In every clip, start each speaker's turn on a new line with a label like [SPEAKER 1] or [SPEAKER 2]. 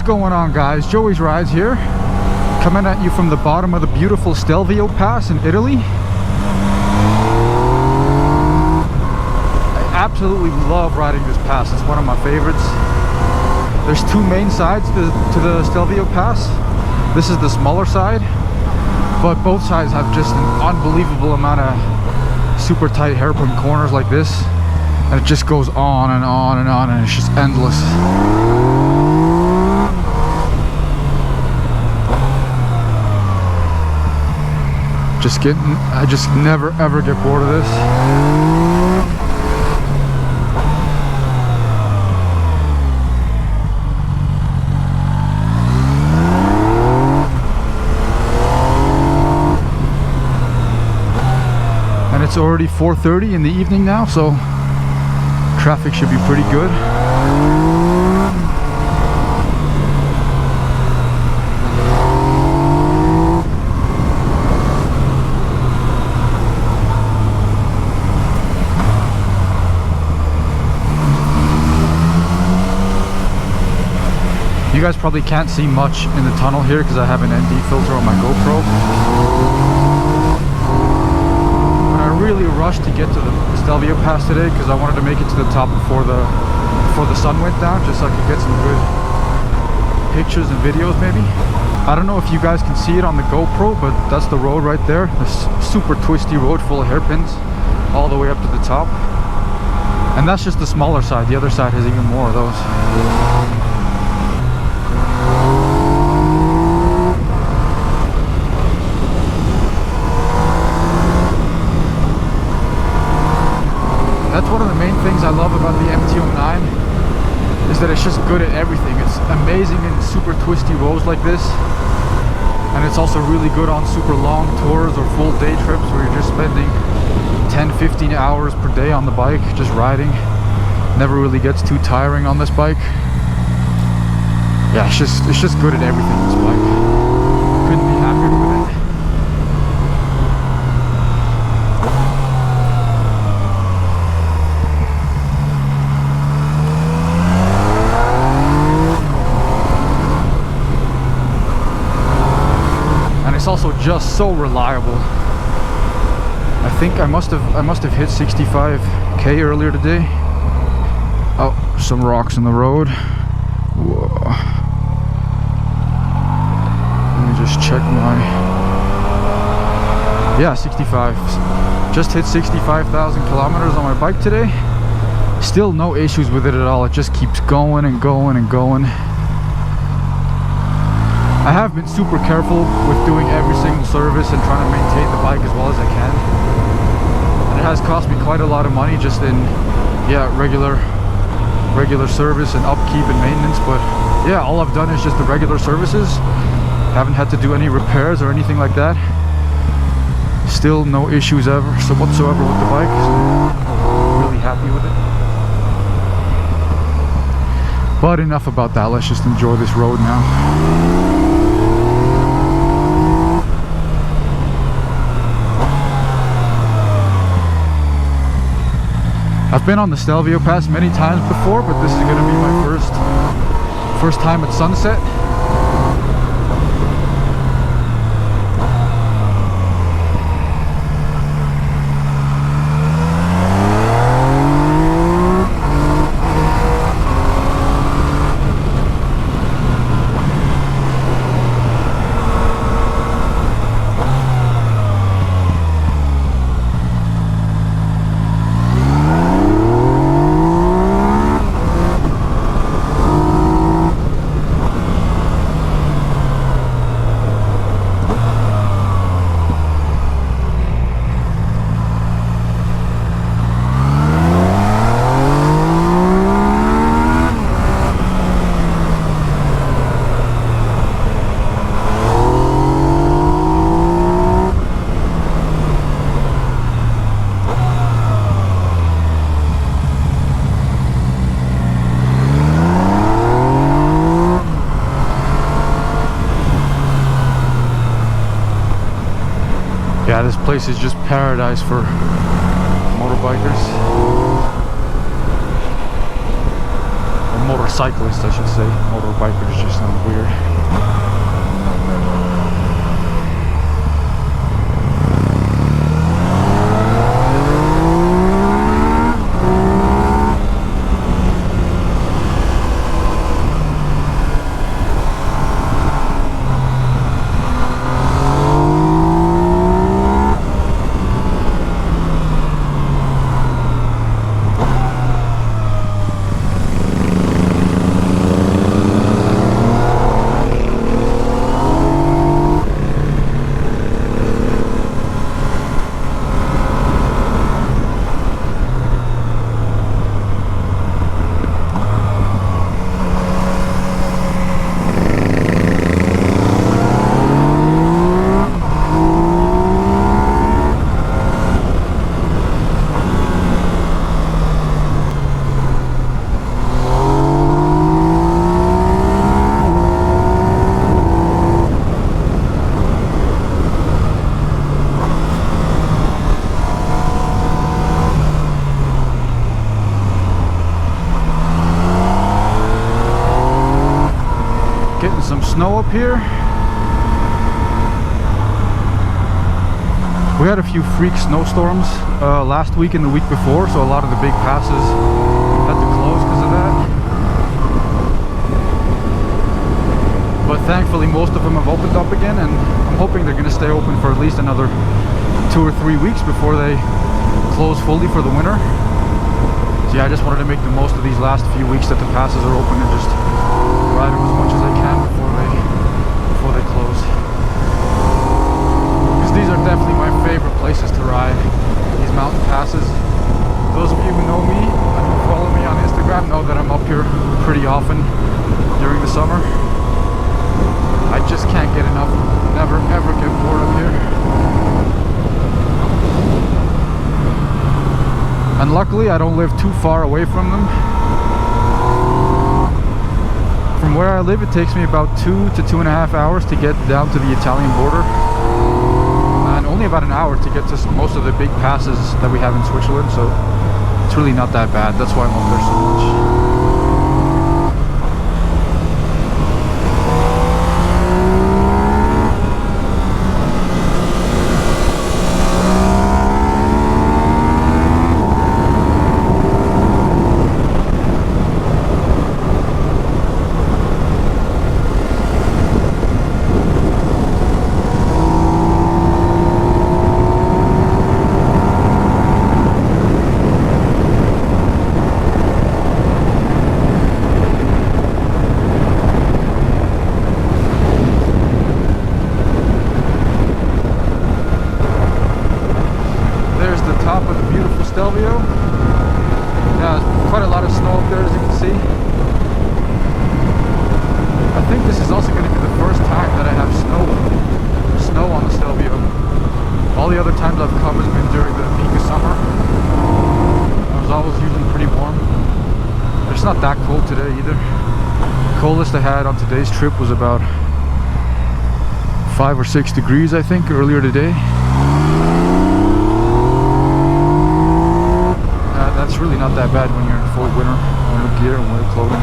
[SPEAKER 1] going on, guys? Joey's Rides here, coming at you from the bottom of the beautiful Stelvio Pass in Italy. I absolutely love riding this pass. It's one of my favorites. There's two main sides to the Stelvio Pass. This is the smaller side, but both sides have just an unbelievable amount of super tight hairpin corners like this, and it just goes on and on and on, and it's just endless. I just never ever get bored of this. And it's already 4:30 in the evening now, so traffic should be pretty good. You guys probably can't see much in the tunnel here because I have an ND filter on my GoPro. And I really rushed to get to the Stelvio Pass today because I wanted to make it to the top before the sun went down, just so I could get some good pictures and videos maybe. I don't know if you guys can see it on the GoPro, but that's the road right there. This super twisty road full of hairpins all the way up to the top. And that's just the smaller side. The other side has even more of those. That's one of the main things I love about the MT09, is that it's just good at everything. It's amazing in super twisty roads like this, and it's also really good on super long tours or full day trips where you're just spending 10-15 hours per day on the bike just riding. Never really gets too tiring on this bike. Yeah, it's just good at everything, this bike. Couldn't be happier with it. Also just so reliable. I think I must have hit 65k earlier today. Oh, some rocks in the road. Whoa. Let me just check my, yeah, 65. Just hit 65,000 kilometers on my bike today. Still no issues with it at all. It just keeps going and going and going. I have been super careful with doing every single service and trying to maintain the bike as well as I can. And it has cost me quite a lot of money just in, yeah, regular service and upkeep and maintenance. But yeah, all I've done is just the regular services. Haven't had to do any repairs or anything like that. Still no issues whatsoever with the bike. So really happy with it. But enough about that. Let's just enjoy this road now. I've been on the Stelvio Pass many times before, but this is going to be my first time at sunset. Yeah, this place is just paradise for motorbikers. Or cyclists, I should say. Motorbikers just sound weird. Getting some snow up here. We had a few freak snowstorms last week and the week before, so a lot of the big passes had to close because of that. But thankfully most of them have opened up again, and I'm hoping they're going to stay open for at least another 2 or 3 weeks before they close fully for the winter. So yeah, I just wanted to make the most of these last few weeks that the passes are open and just ride them as much as I can before they close. Because these are definitely my favorite places to ride, these mountain passes. Those of you who know me and who follow me on Instagram know that I'm up here pretty often during the summer. I just can't get enough, never ever get bored up here. And luckily I don't live too far away from them. From where I live, it takes me about 2 to 2.5 hours to get down to the Italian border, and only about an hour to get to most of the big passes that we have in Switzerland, so it's really not that bad. That's why I'm up there so much. Stelvio. Yeah, quite a lot of snow up there, as you can see. I think this is also going to be the first time that I have snow on the Stelvio. All the other times I've come has been during the peak of summer. It was always usually pretty warm. It's not that cold today either. The coldest I had on today's trip was about 5 or 6 degrees, I think, earlier today. That's really not that bad when you're in full winter gear and winter clothing.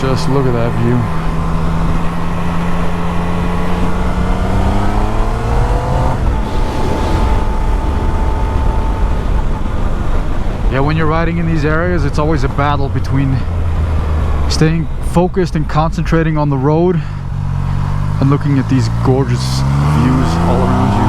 [SPEAKER 1] Just look at that view. Yeah, when you're riding in these areas, it's always a battle between staying focused and concentrating on the road and looking at these gorgeous views all around you.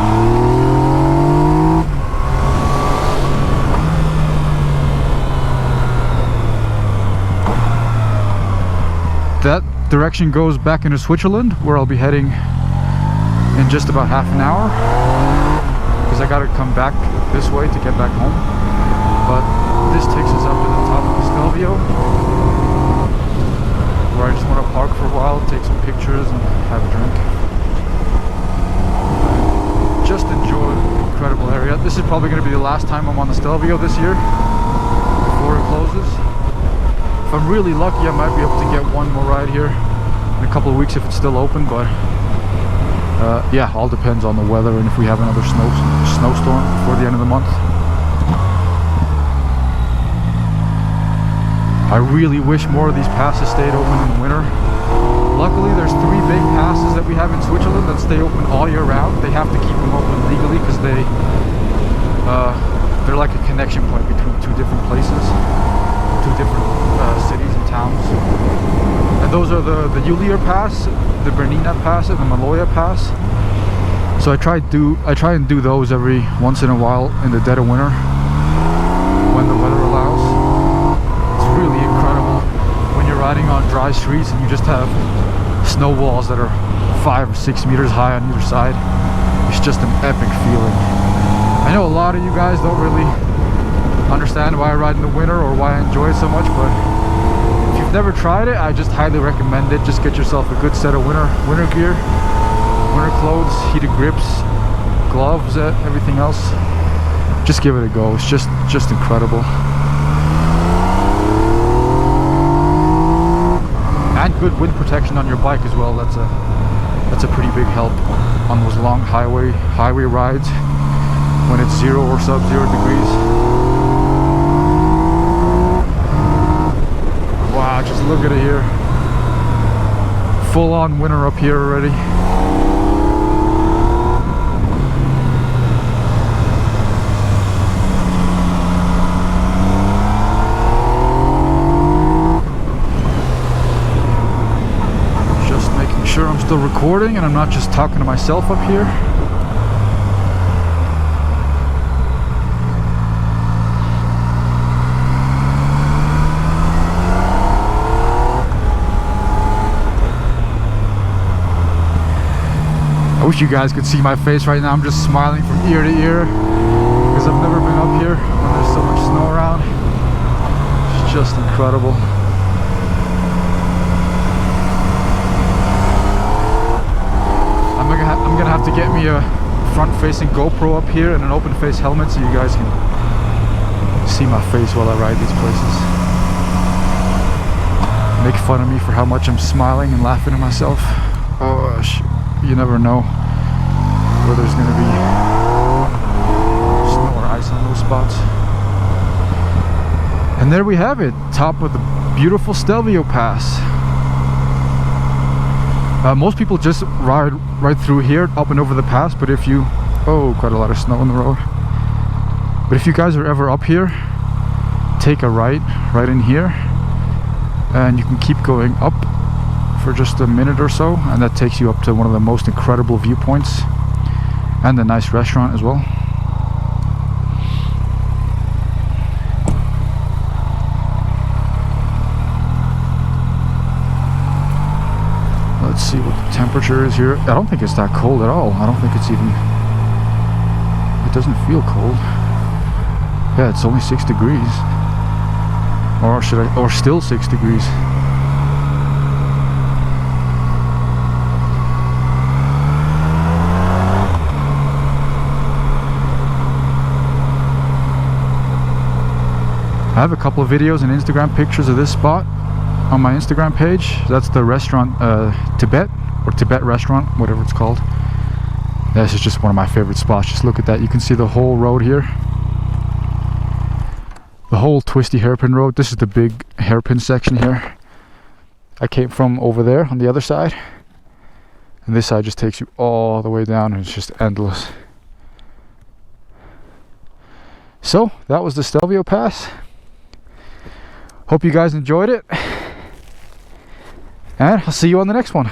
[SPEAKER 1] That direction goes back into Switzerland, where I'll be heading in just about half an hour, because I gotta come back this way to get back home. But this takes us up to the top of the Stelvio, where I just want to park for a while, take some pictures and have a drink. Just enjoy the incredible area. This is probably going to be the last time I'm on the Stelvio this year before it closes. If I'm really lucky, I might be able to get one more ride here in a couple of weeks if it's still open, but yeah, all depends on the weather and if we have another snowstorm before the end of the month. I really wish more of these passes stayed open in the winter. Luckily, there's 3 big passes that we have in Switzerland that stay open all year round. They have to keep them open legally because they're like a connection point between 2 different places, 2 different cities and towns. And those are the Julier Pass, the Bernina Pass, and the Maloja Pass. So I try and do those every once in a while in the dead of winter when the weather allows. It's really incredible when you're riding on dry streets and you just have snow walls that are 5 or 6 meters high on either side. It's just an epic feeling. I know a lot of you guys don't really understand why I ride in the winter or why I enjoy it so much, but if you've never tried it, I just highly recommend it. Just get yourself a good set of winter gear, winter clothes, heated grips, gloves, everything else. Just give it a go. It's just incredible. And good wind protection on your bike as well. That's a pretty big help on those long highway rides when it's 0 or sub-0 degrees. Wow, just look at it here. Full on winter up here already. Sure, I'm still recording and I'm not just talking to myself up here. I wish you guys could see my face right now. I'm just smiling from ear to ear because I've never been up here when there's so much snow around. It's just incredible. I'm gonna have to get me a front-facing GoPro up here and an open-face helmet so you guys can see my face while I ride these places. Make fun of me for how much I'm smiling and laughing at myself. Oh, you never know where there's gonna be snow or ice on those spots. And there we have it, top of the beautiful Stelvio Pass. Most people just ride right through here, up and over the pass, but if you... Oh, quite a lot of snow on the road. But if you guys are ever up here, take a right in here, and you can keep going up for just a minute or so, and that takes you up to one of the most incredible viewpoints, and a nice restaurant as well. Let's see what the temperature is here. I don't think it's that cold at all. I don't think it's even... It doesn't feel cold. Yeah, it's only 6 degrees. Or still 6 degrees. I have a couple of videos and Instagram pictures of this spot on my Instagram page. That's the restaurant Tibet, or Tibet restaurant, whatever it's called. This is just one of my favorite spots. Just look at that. You can see the whole road here, the whole twisty hairpin road. This is the big hairpin section here. I came from over there on the other side, and this side just takes you all the way down, and it's just endless. So that was the Stelvio Pass. Hope you guys enjoyed it, and I'll see you on the next one.